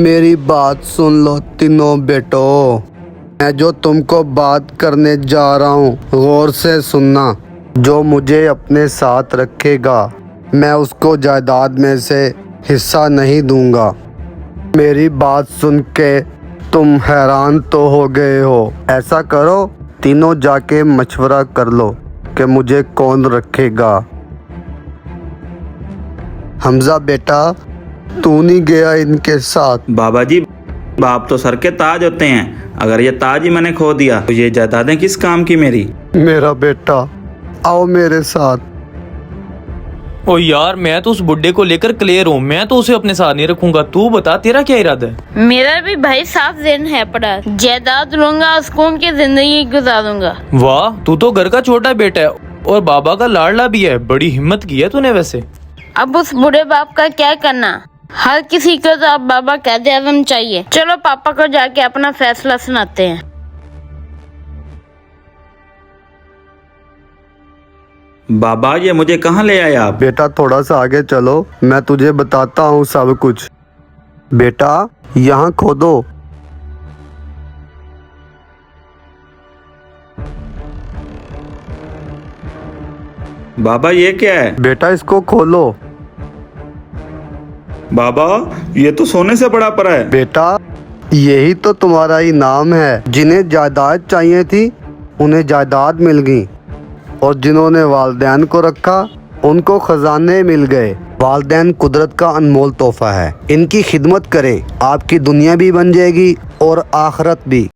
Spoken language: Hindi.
मेरी बात सुन लो तीनों बेटो। मैं जो तुमको बात करने जा रहा हूँ गौर से सुनना। जो मुझे अपने साथ रखेगा मैं उसको जायदाद में से हिस्सा नहीं दूंगा। मेरी बात सुन के तुम हैरान तो हो गए हो। ऐसा करो तीनों जाके मशवरा कर लो कि मुझे कौन रखेगा। हमजा बेटा तू नहीं गया इनके साथ? बाबा जी, बाप तो सर के ताज होते हैं। अगर ये ताज ही मैंने खो दिया तो ये जायदादें किस काम की मेरी? मेरा बेटा आओ मेरे साथ। ओ यार, मैं तो उस बुड्ढे को लेकर क्लियर हूँ। मैं तो उसे अपने साथ नहीं रखूंगा। तू बता तेरा क्या इरादा है? मेरा भी भाई साफ दिन है पड़ा। जायदाद लूंगा, सुकून की जिंदगी गुजारूंगा। वाह, तू तो घर का छोटा बेटा है और बाबा का लाडला भी है। बड़ी हिम्मत की है तूने वैसे। अब उस बूढ़े बाप का क्या करना? हर किसी को तो अब बाबा कायदे आज़म चाहिए। चलो पापा को जाके अपना फैसला सुनाते हैं। बाबा, ये मुझे कहाँ ले आए आप? बेटा थोड़ा सा आगे चलो, मैं तुझे बताता हूँ सब कुछ। बेटा यहाँ खोदो। बाबा, ये क्या है? बेटा इसको खोलो। बाबा, ये तो सोने से बड़ा पड़ा है। बेटा यही तो तुम्हारा इनाम है। जिन्हें जायदाद चाहिए थी उन्हें जायदाद मिल गई और जिन्होंने वालदैन को रखा उनको खजाने मिल गए। वालदैन कुदरत का अनमोल तोहफा है। इनकी खिदमत करें, आपकी दुनिया भी बन जाएगी और आखिरत भी।